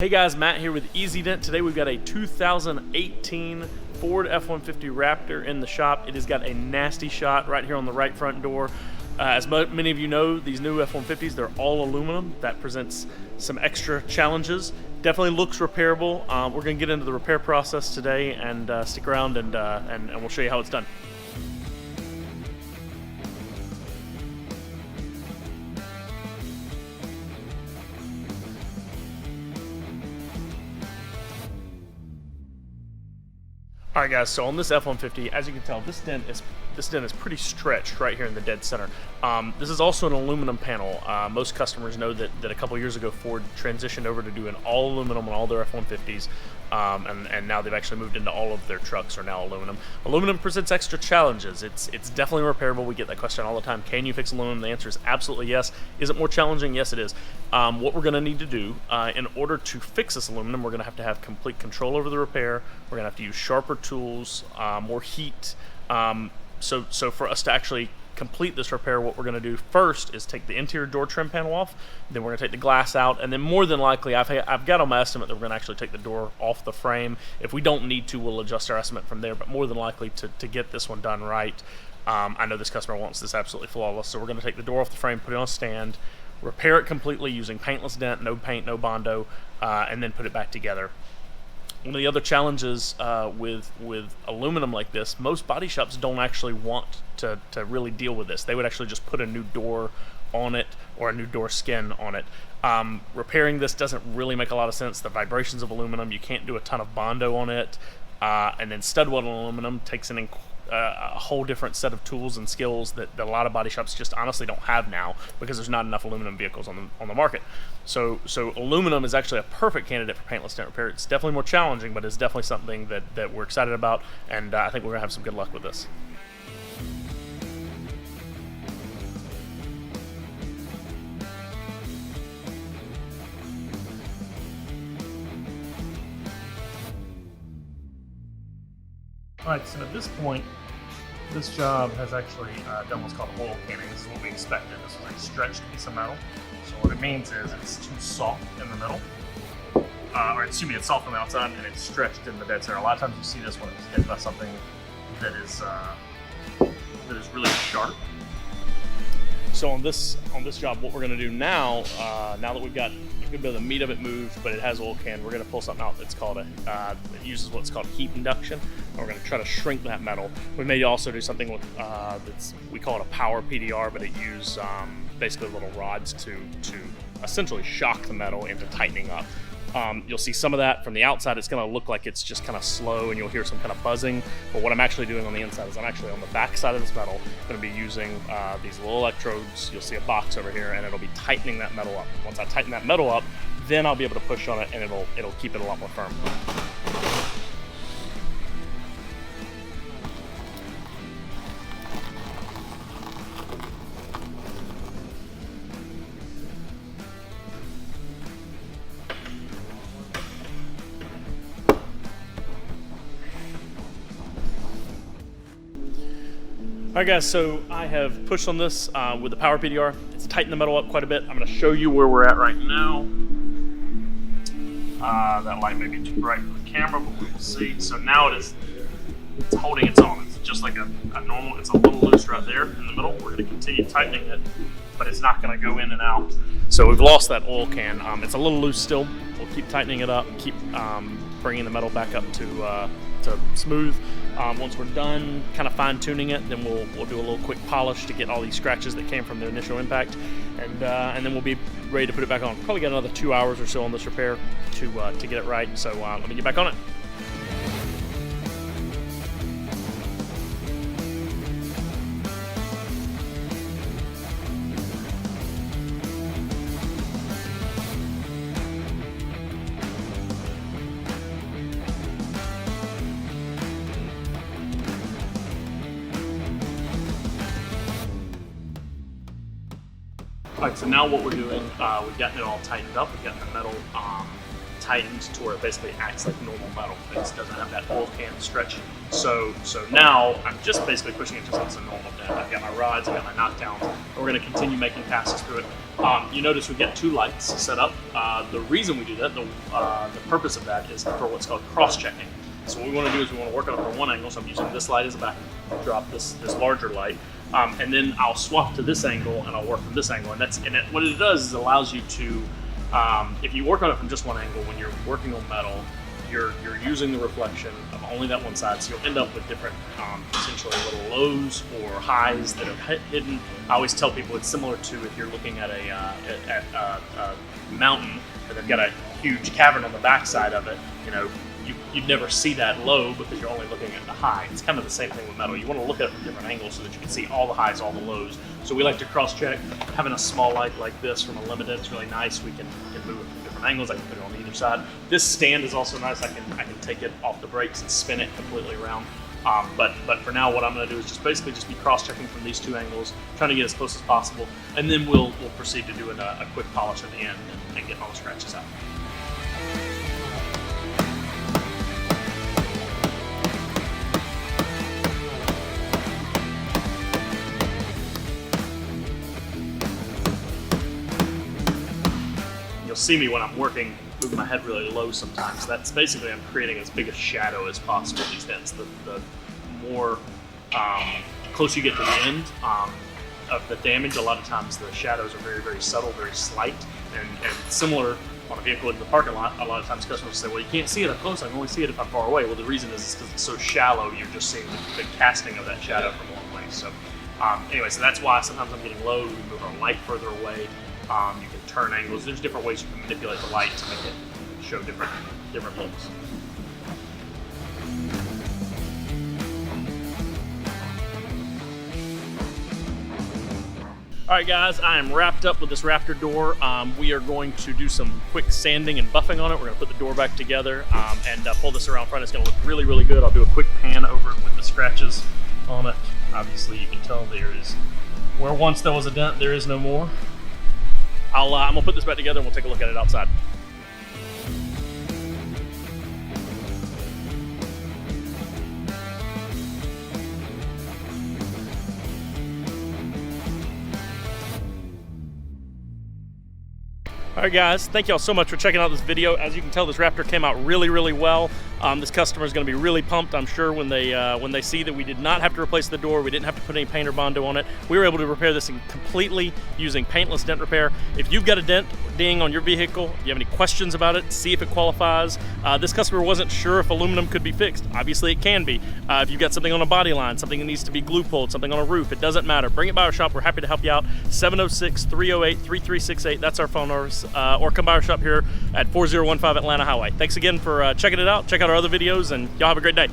Hey guys, Matt here with Easy Dent. Today we've got a 2018 Ford F-150 Raptor in the shop. It has got a nasty shot right here on the right front door. As many of you know, these new F-150s, they're all aluminum. That presents some extra challenges. Definitely looks repairable. We're going to get into the repair process today and stick around and we'll show you how it's done. Alright guys, so on this F-150, as you can tell, this dent is pretty stretched right here in the dead center. This is also an aluminum panel. Most customers know that a couple years ago Ford transitioned over to doing all aluminum on all their F-150s, and now they've actually moved into all of their trucks are now aluminum. Aluminum presents extra challenges. It's definitely repairable. We get that question all the time. Can you fix aluminum? The answer is absolutely yes. Is it more challenging? Yes, it is. What we're going to need to do in order to fix this aluminum, we're going to have complete control over the repair. We're going to have to use sharper tools, more heat. So for us to actually complete this repair, what we're going to do first is take the interior door trim panel off, then we're going to take the glass out, and then more than likely, I've got on my estimate that we're going to actually take the door off the frame. If we don't need to, we'll adjust our estimate from there, but more than likely to get this one done right. I know this customer wants this absolutely flawless, so we're going to take the door off the frame, put it on a stand, repair it completely using paintless dent, no paint, no Bondo, and then put it back together. One of the other challenges with aluminum like this, most body shops don't actually want to really deal with this. They would actually just put a new door on it or a new door skin on it. Repairing this doesn't really make a lot of sense. The vibrations of aluminum, you can't do a ton of Bondo on it. And then stud welding aluminum takes a whole different set of tools and skills that a lot of body shops just honestly don't have now because there's not enough aluminum vehicles on the market. So aluminum is actually a perfect candidate for paintless dent repair. It's definitely more challenging, but it's definitely something that we're excited about, and I think we're gonna have some good luck with this. Alright, so at this point, this job has actually done what's called oil canning. This is what we expected. This was a stretched piece of metal. So what it means is it's too soft in the middle, or excuse me, it's soft on the outside and it's stretched in the dead center. A lot of times you see this when it's hit by something that is really sharp. So on this job, what we're going to do now, now that we've got a good bit of the meat of it moved, but it has oil can, we're going to pull something out that's called it uses what's called heat induction, and we're going to try to shrink that metal. We may also do something with we call it a Power PDR, but it uses basically little rods to essentially shock the metal into tightening up. You'll see some of that from the outside. It's going to look like it's just kind of slow and you'll hear some kind of buzzing, but what I'm actually doing on the inside is I'm actually on the back side of this metal going to be using these little electrodes. You'll see a box over here and it'll be tightening that metal up. Once I tighten that metal up, then I'll be able to push on it and it'll keep it a lot more firm. Alright guys, so I have pushed on this with the Power PDR. It's tightened the metal up quite a bit. I'm going to show you where we're at right now. That light may be too bright for the camera, but we will see. So now it's holding its own. It's just like a normal, it's a little loose right there in the middle. We're going to continue tightening it, but it's not going to go in and out. So we've lost that oil can. It's a little loose still. We'll keep tightening it up, keep bringing the metal back up to smooth. Once we're done kind of fine tuning it, then we'll do a little quick polish to get all these scratches that came from the initial impact, and then we'll be ready to put it back on. Probably got another 2 hours or so on this repair to get it right. So let me get back on it. Alright, so now what we're doing, we've gotten it all tightened up, we've got the metal tightened to where it basically acts like normal metal. It just doesn't have that oil can stretch. So now I'm just basically pushing it just as a normal dent. I've got my rods, I've got my knockdowns, and we're going to continue making passes through it. You notice we've got 2 lights set up. The reason we do that, the purpose of that is for what's called cross-checking. So what we want to do is we want to work on it from one angle, so I'm using this light as a backdrop, this larger light, and then I'll swap to this angle and I'll work from this angle. What it does is it allows you to, if you work on it from just one angle, when you're working on metal, you're using the reflection of only that one side, so you'll end up with different potentially little lows or highs that are hidden. I always tell people it's similar to if you're looking at a mountain and they've got a huge cavern on the backside of it. You'd never see that low because you're only looking at the high. It's kind of the same thing with metal. You want to look at it from different angles so that you can see all the highs, all the lows. So we like to cross-check. Having a small light like this from a limited is really nice. We can move it from different angles. I can put it on either side. This stand is also nice. I can take it off the brakes and spin it completely around. But for now, what I'm going to do is just basically be cross-checking from these 2 angles, trying to get as close as possible, and then we'll proceed to doing a quick polish at the end and getting all the scratches out. You'll see me when I'm working, moving my head really low sometimes. That's basically I'm creating as big a shadow as possible these dents. The more close you get to the end of the damage, a lot of times the shadows are very, very subtle, very slight, and similar on a vehicle in the parking lot. A lot of times customers say, well, you can't see it up close, I can only see it if I'm far away. Well, the reason is because it's so shallow, you're just seeing the casting of that shadow from a long way. So anyway, so that's why sometimes I'm getting low, we move our light further away. You can turn angles. There's different ways you can manipulate the light to make it show different looks. All right, guys, I am wrapped up with this Raptor door. We are going to do some quick sanding and buffing on it. We're going to put the door back together and pull this around front. It's going to look really, really good. I'll do a quick pan over it with the scratches on it. Obviously, you can tell there is, where once there was a dent, there is no more. I'm going to put this back together and we'll take a look at it outside. All right, guys, thank y'all so much for checking out this video. As you can tell, this Raptor came out really, really well. This customer is going to be really pumped, I'm sure, when they see that we did not have to replace the door. We didn't have to put any paint or Bondo on it. We were able to repair this completely using Paintless Dent Repair. If you've got a dent ding on your vehicle, if you have any questions about it, see if it qualifies. This customer wasn't sure if aluminum could be fixed. Obviously, it can be. If you've got something on a body line, something that needs to be glue pulled, something on a roof, it doesn't matter. Bring it by our shop. We're happy to help you out. 706-308-3368. That's our phone numbers. Or come by our shop here at 4015 Atlanta Highway. Thanks again for checking it out. Check out our other videos, and y'all have a great day.